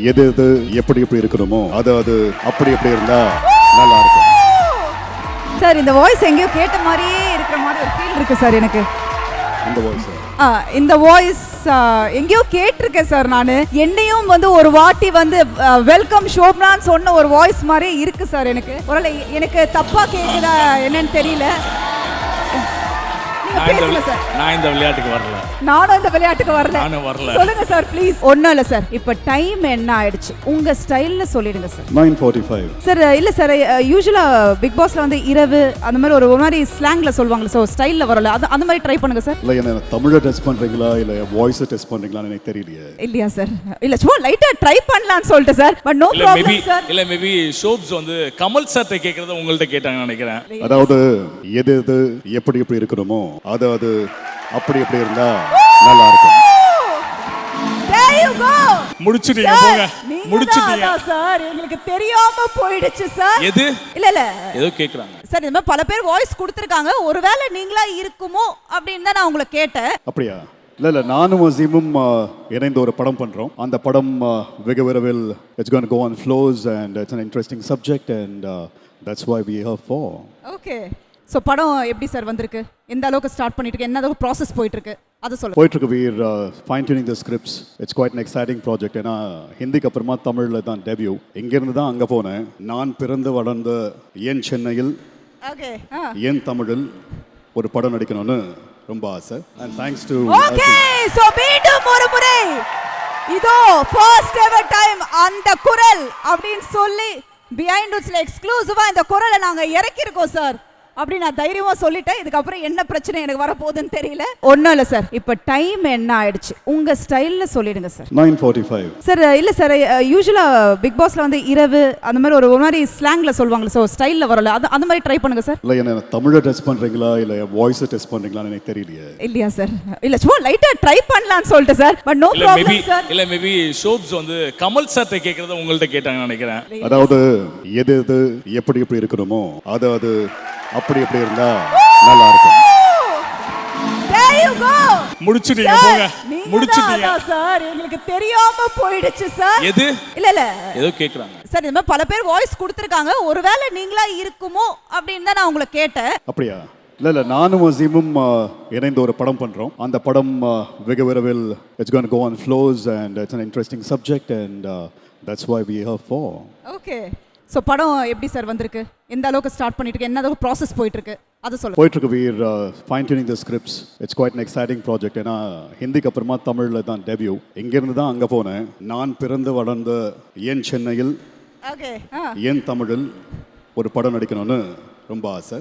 எது எது எப்படி எப்படி இருக்கணுமோ அது அது அப்படி எப்படி இருந்தா நல்லா இருக்கும். சார் இந்த வாய்ஸ் எங்கேயோ கேட்ட மாதிரியே இருக்கிற மாதிரி ஒரு ஃபீல் இருக்கு சார் எனக்கு. இந்த வாய்ஸ் இந்த வாய்ஸ் எங்கேயோ கேட்டிருக்கேன் சார். நான் என்னையும் வந்து ஒரு வாட்டி வந்து வெல்கம் ஷோப்னான்னு சொன்ன ஒரு வாய்ஸ் மாதிரியே இருக்கு சார் எனக்கு. ஒருவேளை எனக்கு தப்பா கேட்குதா என்னன்னு தெரியல. நான் இந்த விளையாட்டுக்கு வரல. நானும் இந்த விளையாட்டுக்கு வரல. சொல்லுங்க சார் ப்ளீஸ். ஒன்றும் இல்லை சார். இப்போ டைம் என்ன ஆயிடுச்சு உங்க ஸ்டைல்ல சொல்லிடுங்க சார். 9:45 சார் இல்லை சார், யூஸ்வலா பிக் பாஸ்ல வந்து இரவு அந்த மாதிரி ஒரு மாதிரி ஸ்லாங்ல சொல்லுவாங்க. ஸோ ஸ்டைல்ல வரல, அது அந்த மாதிரி ட்ரை பண்ணுங்க சார். இல்லை என்ன தமிழை டெஸ்ட் பண்றீங்களா இல்லை வாய்ஸை டெஸ்ட் பண்றீங்களான்னு எனக்கு தெரியலையே. இல்லையா சார்? இல்லை சும்மா லைட்டா ட்ரை பண்ணலாம்னு சொல்லிட்டு sir. But no problem sir. இல்லை மேபி ஷோப்ஸ் வந்து கமல் சார்ட்ட கேட்கறத உங்கள்ட்ட கேட்டாங்கன்னு நினைக்கிறேன். அதாவது எது எது எப்படி எப்படி இருக்கணுமோ அது அது அப்படி எப்படி இருந்தா நல்லா இருக்கும். There you go. முடிச்சிட்டீங்க போங்க. முடிச்சிட்டீங்க சார். உங்களுக்கு தெரியாம போயிடுச்சு சார். எது? இல்ல ஏதோ கேக்குறாங்க சார். இந்த மாதிரி பல பேர் வாய்ஸ் கொடுத்திருக்காங்க. ஒருவேளை நீங்களா இருக்குமோ அப்படின்னு தான் நான் உங்களை கேட்டேன். அப்படியா? இல்லை நானும் அசீமும் இணைந்து ஒரு படம் பண்ணுறோம். அந்த படம் வெகு விரைவில் it's going to go on floors and it's an interesting subject and that's why we are for. Okay. So படம் எப்படி சார் வந்திருக்கு? எந்த அளவுக்கு ஸ்டார்ட் பண்ணிட்டு இருக்கு? என்ன அளவுக்கு ப்ராசஸ் போயிட்டு இருக்கு அதை சொல்லுங்க. போயிட்டு இருக்கு. we are fine tuning the scripts. It's quite an exciting project. ஏன்னா ஹிந்திக்கு அப்புறமா தமிழில் தான் டெபியூ. இங்கேருந்து தான் அங்கே போனேன். நான் பிறந்து வளர்ந்த என் சென்னையில் ஓகே என் தமிழில் ஒரு படம் நடிக்கணும்னு ரொம்ப ஆசை. and thanks to okay. So மீண்டும் ஒரு முறை இதோ ஃபர்ஸ்ட் எவர் டைம் அந்த குரல் அப்படின்னு சொல்லி பிஹைண்ட் ரூட்ஸ்ல எக்ஸ்க்ளூசிவா இந்த குரலை நாங்க இறக்கி இருக்கோம் சார். அப்படி நான் தைரியமா சொல்லிட்டேன். இதுக்கப்புறம் என்ன பிரச்சனை எனக்கு வரப்போகுதுன்னு தெரியல. ஒன்றும் இல்லை சார். இப்போ டைம் என்ன ஆயிடுச்சு உங்க ஸ்டைல்ல சொல்லிடுங்க சார். 9:45 சார் இல்லை சார், யூஸ்வலா பிக் பாஸ்ல வந்து இரவு அந்த மாதிரி ஒரு மாதிரி ஸ்லாங்ல சொல்லுவாங்க. ஸோ ஸ்டைல்ல வரல, அது அந்த மாதிரி ட்ரை பண்ணுங்க சார். இல்லை என்ன தமிழை டெஸ்ட் பண்றீங்களா இல்லை வாய்ஸை டெஸ்ட் பண்றீங்களான்னு எனக்கு தெரியலையே. இல்லையா சார்? இல்லை சும்மா லைட்டா ட்ரை பண்ணலாம்னு சொல்லிட்டு sir. But no problem sir. இல்லை மேபி ஷோப்ஸ் வந்து கமல் சார்ட்ட கேட்கறத உங்கள்ட்ட கேட்டாங்கன்னு நினைக்கிறேன். அதாவது எது எது எப்படி எப்படி இருக்கணுமோ அது அது அப்படி எப்படி இருந்தா நல்லா இருக்கும். There you go. முடிச்சிட்டீங்க போங்க. முடிச்சிட்டீங்க சார். உங்களுக்கு தெரியாம போயிடுச்சு சார். எது? இல்ல ஏதோ கேக்குறாங்க சார். இந்த மாதிரி பல பேர் வாய்ஸ் கொடுத்திருக்காங்க. ஒருவேளை நீங்களா இருக்குமோ அப்படின்னு தான் நான் உங்களை கேட்டேன். அப்படியா? இல்லை நானும் அசீமும் இணைந்து ஒரு படம் பண்ணுறோம். அந்த படம் வெகு விரைவில் it's going to go on floors and it's an interesting subject and that's why we are for. Okay. So படம் எப்படி சார் வந்திருக்கு? எந்த அளவுக்கு ஸ்டார்ட் பண்ணிட்டு இருக்கு? என்ன அளவுக்கு ப்ராசஸ் போயிட்டு இருக்கு அதை சொல்லுங்க. போயிட்டு இருக்கு. we are fine tuning the scripts. It's quite an exciting project. ஏன்னா ஹிந்திக்கு அப்புறமா தமிழில் தான் டெபியூ. இங்கேருந்து தான் அங்கே போனேன். நான் பிறந்து வளர்ந்த என் சென்னையில் ஓகே என் தமிழில் ஒரு படம் நடிக்கணும்னு ரொம்ப ஆசை.